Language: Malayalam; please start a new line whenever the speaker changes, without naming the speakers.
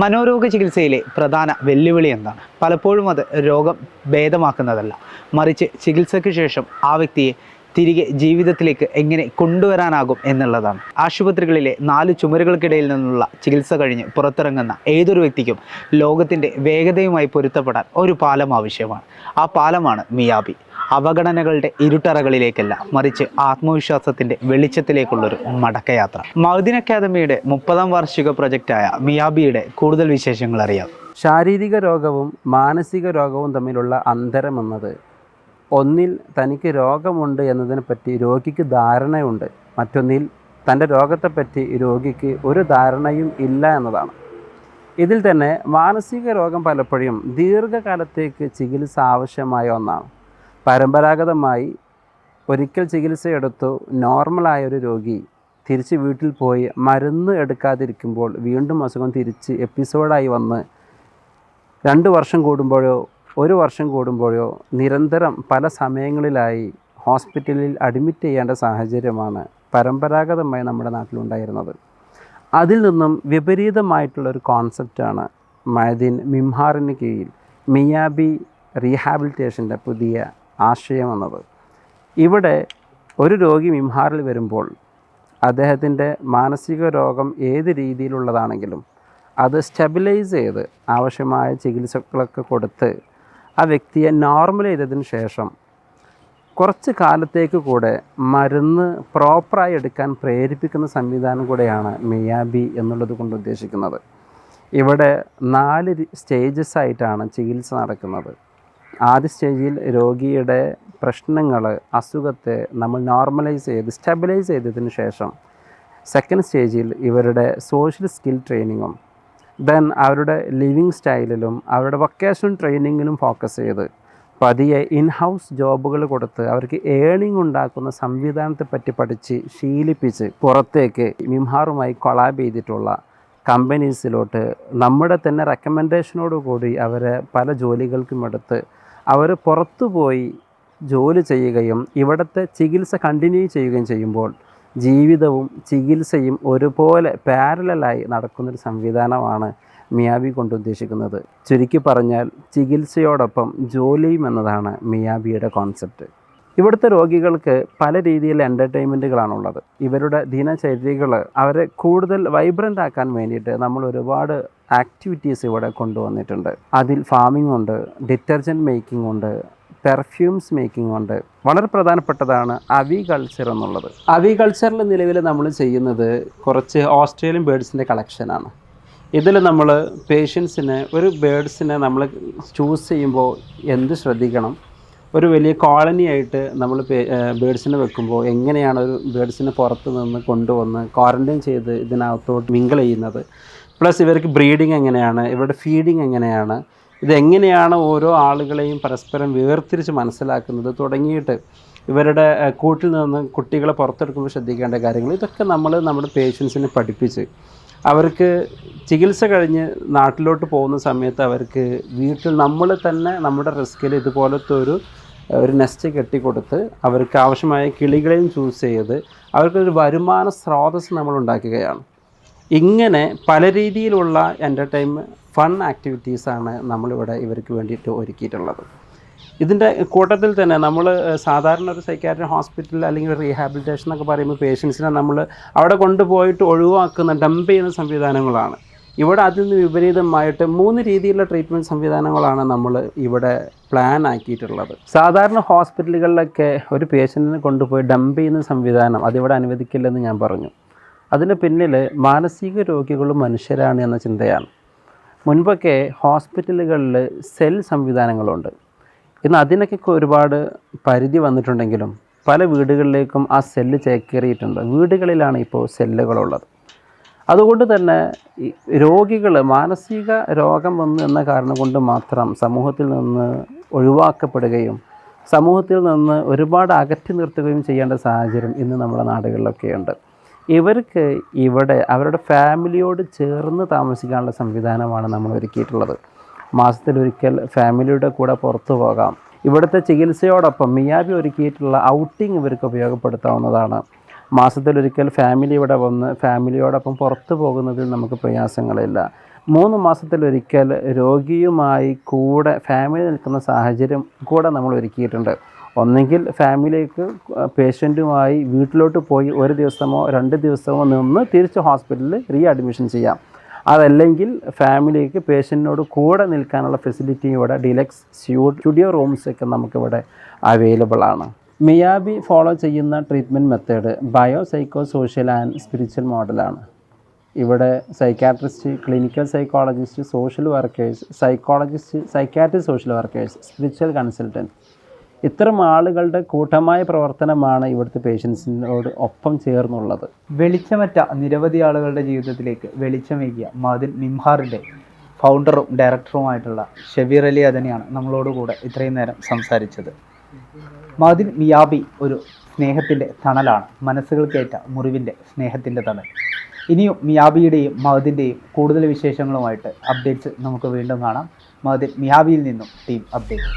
മനോരോഗ ചികിത്സയിലെ പ്രധാന വെല്ലുവിളി എന്താണ്? പലപ്പോഴും അത് രോഗം ഭേദമാക്കുന്നതല്ല, മറിച്ച് ചികിത്സയ്ക്ക് ശേഷം ആ വ്യക്തിയെ തിരികെ ജീവിതത്തിലേക്ക് എങ്ങനെ കൊണ്ടുവരാനാകും എന്നുള്ളതാണ്. ആശുപത്രികളിലെ 4 ചുമരുകൾക്കിടയിൽ നിന്നുള്ള ചികിത്സ കഴിഞ്ഞ് പുറത്തിറങ്ങുന്ന ഏതൊരു വ്യക്തിക്കും ലോകത്തിൻ്റെ വേഗതയുമായി പൊരുത്തപ്പെടാൻ ഒരു പാലം ആവശ്യമാണ്. ആ പാലമാണ് മിയാബി. അവഗണനകളുടെ ഇരുട്ടറകളിലേക്കല്ല, മറിച്ച് ആത്മവിശ്വാസത്തിൻ്റെ വെളിച്ചത്തിലേക്കുള്ളൊരു മടക്കയാത്ര. മഅ്ദിൻ അക്കാദമിയുടെ 30ാം വാർഷിക പ്രൊജക്റ്റായ മിയാബിയുടെ കൂടുതൽ വിശേഷങ്ങൾ അറിയാം.
ശാരീരിക രോഗവും മാനസിക രോഗവും തമ്മിലുള്ള അന്തരമെന്നത്, ഒന്നിൽ തനിക്ക് രോഗമുണ്ട് എന്നതിനെപ്പറ്റി രോഗിക്ക് ധാരണയുണ്ട്, മറ്റൊന്നിൽ തൻ്റെ രോഗത്തെപ്പറ്റി രോഗിക്ക് ഒരു ധാരണയും ഇല്ല എന്നതാണ്. ഇതിൽ തന്നെ മാനസിക രോഗം പലപ്പോഴും ദീർഘകാലത്തേക്ക് ചികിത്സ ആവശ്യമായ ഒന്നാണ്. പരമ്പരാഗതമായി ഒരിക്കൽ ചികിത്സയെടുത്തു നോർമലായ ഒരു രോഗി തിരിച്ച് വീട്ടിൽ പോയി മരുന്ന് എടുക്കാതിരിക്കുമ്പോൾ വീണ്ടും അസുഖം തിരിച്ച് എപ്പിസോഡായി വന്ന് 2 വർഷം കൂടുമ്പോഴോ 1 വർഷം കൂടുമ്പോഴോ നിരന്തരം പല സമയങ്ങളിലായി ഹോസ്പിറ്റലിൽ അഡ്മിറ്റ് ചെയ്യേണ്ട സാഹചര്യമാണ് പരമ്പരാഗതമായി നമ്മുടെ നാട്ടിലുണ്ടായിരുന്നത്. അതിൽ നിന്നും വിപരീതമായിട്ടുള്ളൊരു കോൺസെപ്റ്റാണ് മഅ്ദിൻ മിംഹാറിന് കീഴിൽ മിയാബി റീഹാബിലിറ്റേഷൻ്റെ പുതിയ ആശയം എന്നത്. ഇവിടെ ഒരു രോഗി മിംഹാറിൽ വരുമ്പോൾ അദ്ദേഹത്തിൻ്റെ മാനസിക രോഗം ഏത് രീതിയിലുള്ളതാണെങ്കിലും അത് സ്റ്റെബിലൈസ് ചെയ്ത് ആവശ്യമായ ചികിത്സകളൊക്കെ കൊടുത്ത് ആ വ്യക്തിയെ നോർമൽ ചെയ്തതിന് ശേഷം കുറച്ച് കാലത്തേക്ക് കൂടെ മരുന്ന് പ്രോപ്പറായി എടുക്കാൻ പ്രേരിപ്പിക്കുന്ന സംവിധാനം കൂടെയാണ് മിയാബി എന്നുള്ളത് കൊണ്ട് ഉദ്ദേശിക്കുന്നത്. ഇവിടെ 4 സ്റ്റേജസ് ആയിട്ടാണ് ചികിത്സ നടക്കുന്നത്. ആദ്യ സ്റ്റേജിൽ രോഗിയുടെ പ്രശ്നങ്ങൾ, അസുഖത്തെ നമ്മൾ നോർമലൈസ് ചെയ്ത് സ്റ്റെബിലൈസ് ചെയ്തതിന് ശേഷം സെക്കൻഡ് സ്റ്റേജിൽ ഇവരുടെ സോഷ്യൽ സ്കിൽ ട്രെയിനിങ്ങും ദെൻ അവരുടെ ലിവിങ് സ്റ്റൈലിലും അവരുടെ വൊക്കേഷണൽ ട്രെയിനിങ്ങിലും ഫോക്കസ് ചെയ്ത് പതിയെ ഇൻഹൗസ് ജോബുകൾ കൊടുത്ത് അവർക്ക് ഏണിംഗ് ഉണ്ടാക്കുന്ന സംവിധാനത്തെപ്പറ്റി പഠിച്ച് ശീലിപ്പിച്ച് പുറത്തേക്ക് മിംഹാറുമായി കൊളാബ് ചെയ്തിട്ടുള്ള കമ്പനീസിലോട്ട് നമ്മുടെ തന്നെ റെക്കമെൻഡേഷനോട് കൂടി അവരെ പല ജോലികൾക്കും എടുത്ത് അവർ പുറത്തു പോയി ജോലി ചെയ്യുകയും ഇവിടുത്തെ ചികിത്സ കണ്ടിന്യൂ ചെയ്യുകയും ചെയ്യുമ്പോൾ ജീവിതവും ചികിത്സയും ഒരുപോലെ പാരലലായി നടക്കുന്നൊരു സംവിധാനമാണ് മിയാബി കൊണ്ട് ഉദ്ദേശിക്കുന്നത്. ചുരുക്കി പറഞ്ഞാൽ ചികിത്സയോടൊപ്പം ജോലിയും എന്നതാണ് മിയാബിയുടെ കോൺസെപ്റ്റ്. ഇവിടുത്തെ രോഗികൾക്ക് പല രീതിയിലുള്ള എൻ്റർടൈൻമെൻറ്റുകളാണുള്ളത്. ഇവരുടെ ദിനചര്യകൾ അവരെ കൂടുതൽ വൈബ്രൻ്റ് ആക്കാൻ വേണ്ടിയിട്ട് നമ്മൾ ഒരുപാട് ആക്ടിവിറ്റീസ് ഇവിടെ കൊണ്ടുവന്നിട്ടുണ്ട്. അതിൽ ഫാമിംഗ് ഉണ്ട്, ഡിറ്റർജൻറ്റ് മേക്കിംഗ് ഉണ്ട്, പെർഫ്യൂംസ് മേക്കിംഗ് ഉണ്ട്. വളരെ പ്രധാനപ്പെട്ടതാണ് അവി കൾച്ചർ എന്നുള്ളത്. അവി കൾച്ചറിൽ നിലവിൽ നമ്മൾ ചെയ്യുന്നത് കുറച്ച് ഓസ്ട്രേലിയൻ ബേഡ്സിൻ്റെ കളക്ഷനാണ്. ഇതിൽ നമ്മൾ പേഷ്യൻസിന് ഒരു ബേഡ്സിനെ നമ്മൾ ചൂസ് ചെയ്യുമ്പോൾ എന്ത് ശ്രദ്ധിക്കണം, ഒരു വലിയ കോളനി ആയിട്ട് നമ്മൾ ബേഡ്സിനെ വെക്കുമ്പോൾ എങ്ങനെയാണ് ഒരു ബേഡ്സിനെ പുറത്ത് നിന്ന് കൊണ്ടുവന്ന് ക്വാറൻറ്റൈൻ ചെയ്ത് ഇതിനകത്തോട്ട് മിങ്കിൾ ചെയ്യുന്നത്, പ്ലസ് ഇവർക്ക് ബ്രീഡിങ് എങ്ങനെയാണ്, ഇവരുടെ ഫീഡിങ് എങ്ങനെയാണ്, ഇതെങ്ങനെയാണ് ഓരോ ആളുകളെയും പരസ്പരം വേർതിരിച്ച് മനസ്സിലാക്കുന്നത് തുടങ്ങിയിട്ട് ഇവരുടെ കൂട്ടിൽ നിന്ന് കുട്ടികളെ പുറത്തെടുക്കുമ്പോൾ ശ്രദ്ധിക്കേണ്ട കാര്യങ്ങൾ, ഇതൊക്കെ നമ്മൾ നമ്മുടെ പേഷ്യൻസിനെ പഠിപ്പിച്ച് അവർക്ക് ചികിത്സ കഴിഞ്ഞ് നാട്ടിലോട്ട് പോകുന്ന സമയത്ത് അവർക്ക് വീട്ടിൽ നമ്മൾ തന്നെ നമ്മുടെ റിസ്കിൽ ഇതുപോലത്തെ ഒരു നെസ്റ്റ് കെട്ടിക്കൊടുത്ത് അവർക്ക് ആവശ്യമായ കിളികളെയും ചൂസ് ചെയ്ത് അവർക്കൊരു വരുമാന സ്രോതസ്സ് നമ്മൾ ഉണ്ടാക്കുകയാണ്. ഇങ്ങനെ പല രീതിയിലുള്ള എൻ്റർടൈൻമെൻറ്റ് ഫൺ ആക്ടിവിറ്റീസാണ് നമ്മളിവിടെ ഇവർക്ക് വേണ്ടിയിട്ട് ഒരുക്കിയിട്ടുള്ളത്. ഇതിൻ്റെ കൂട്ടത്തിൽ തന്നെ നമ്മൾ സാധാരണ ഒരു സൈക്കാട്രി ഹോസ്പിറ്റൽ അല്ലെങ്കിൽ റീഹാബിലിറ്റേഷൻ എന്നൊക്കെ പറയുമ്പോൾ പേഷ്യൻസിനെ നമ്മൾ അവിടെ കൊണ്ടുപോയിട്ട് ഒഴിവാക്കുന്ന ഡംപ് ചെയ്യുന്ന സംവിധാനങ്ങളാണ്. ഇവിടെ അതിൽ നിന്ന് വിപരീതമായിട്ട് 3 രീതിയിലുള്ള ട്രീറ്റ്മെൻറ്റ് സംവിധാനങ്ങളാണ് നമ്മൾ ഇവിടെ പ്ലാൻ ആക്കിയിട്ടുള്ളത്. സാധാരണ ഹോസ്പിറ്റലുകളിലൊക്കെ ഒരു പേഷ്യൻറ്റിനെ കൊണ്ടുപോയി ഡംപ് ചെയ്യുന്ന സംവിധാനം അതിവിടെ അനുവദിക്കില്ലെന്ന് ഞാൻ പറഞ്ഞു. അതിന് പിന്നിൽ മാനസിക രോഗികളും മനുഷ്യരാണ് എന്ന ചിന്തയാണ്. മുൻപൊക്കെ ഹോസ്പിറ്റലുകളിൽ സെൽ സംവിധാനങ്ങളുണ്ട്. ഇന്ന് അതിനൊക്കെ ഒരുപാട് പരിധി വന്നിട്ടുണ്ടെങ്കിലും പല വീടുകളിലേക്കും ആ സെല്ല് ചേക്കേറിയിട്ടുണ്ട്. വീടുകളിലാണ് ഇപ്പോൾ സെല്ലുകളുള്ളത്. അതുകൊണ്ട് തന്നെ രോഗികൾ മാനസിക രോഗം വന്നു എന്ന കാരണം കൊണ്ട് മാത്രം സമൂഹത്തിൽ നിന്ന് ഒഴിവാക്കപ്പെടുകയും സമൂഹത്തിൽ നിന്ന് ഒരുപാട് അകറ്റി നിർത്തുകയും ചെയ്യേണ്ട സാഹചര്യം ഇന്ന് നമ്മുടെ നാടുകളിലൊക്കെയുണ്ട്. ഇവർക്ക് ഇവിടെ അവരുടെ ഫാമിലിയോട് ചേർന്ന് താമസിക്കാനുള്ള സംവിധാനമാണ് നമ്മൾ ഒരുക്കിയിട്ടുള്ളത്. മാസത്തിലൊരിക്കൽ ഫാമിലിയുടെ കൂടെ പുറത്തു പോകാം. ഇവിടുത്തെ ചികിത്സയോടൊപ്പം മിയാബി ഒരുക്കിയിട്ടുള്ള ഔട്ടിംഗ് ഇവർക്ക് ഉപയോഗപ്പെടുത്താവുന്നതാണ്. മാസത്തിലൊരിക്കൽ ഫാമിലി ഇവിടെ വന്ന് ഫാമിലിയോടൊപ്പം പുറത്തു പോകുന്നതിൽ നമുക്ക് പ്രയാസങ്ങളില്ല. 3 മാസത്തിലൊരിക്കൽ രോഗിയുമായി കൂടെ ഫാമിലി നിൽക്കുന്ന സാഹചര്യം കൂടെ നമ്മൾ ഒരുക്കിയിട്ടുണ്ട്. ഒന്നെങ്കിൽ ഫാമിലിക്ക് പേഷ്യൻറ്റുമായി വീട്ടിലോട്ട് പോയി 1 ദിവസമോ 2 ദിവസമോ നിന്ന് തിരിച്ച് ഹോസ്പിറ്റലിൽ അഡ്മിഷൻ ചെയ്യാം. അതല്ലെങ്കിൽ ഫാമിലിക്ക് പേഷ്യൻറ്റിനോട് കൂടെ നിൽക്കാനുള്ള ഫെസിലിറ്റി ഇവിടെ ഡിലക്സ് സ്റ്റുഡിയോ റൂംസൊക്കെ നമുക്കിവിടെ അവൈലബിൾ ആണ്. മിയാബി ഫോളോ ചെയ്യുന്ന treatment method bio psycho social and spiritual മോഡലാണ്. ഇവിടെ psychiatrist, clinical psychologist, social workers, psychologist, psychiatrist, social workers, spiritual consultant, ഇത്തരം ആളുകളുടെ കൂട്ടമായ പ്രവർത്തനമാണ് ഇവിടുത്തെ പേഷ്യൻസിനോട് ഒപ്പം ചേർന്നുള്ളത്.
വെളിച്ചമറ്റ നിരവധി ആളുകളുടെ ജീവിതത്തിലേക്ക് വെളിച്ചമേകിയ മഅദിൻ മിംഹാറിൻ്റെ ഫൗണ്ടറും ഡയറക്ടറുമായിട്ടുള്ള ഷബീർ അലി അദനിയാണ് നമ്മളോട് കൂടെ ഇത്രയും നേരം സംസാരിച്ചത്. മഅദിൻ മിയാബി ഒരു സ്നേഹത്തിൻ്റെ തണലാണ്, മനസ്സുകൾക്കേറ്റ മുറിവിൻ്റെ സ്നേഹത്തിൻ്റെ തണൽ. ഇനിയും മിയാബിയുടെയും മഅദിൻ്റെയും കൂടുതൽ വിശേഷങ്ങളുമായിട്ട് അപ്ഡേറ്റ്സ് നമുക്ക് വീണ്ടും കാണാം. മഅദിൻ മിയാബിയിൽ നിന്നും ടീം അപ്ഡേറ്റ്.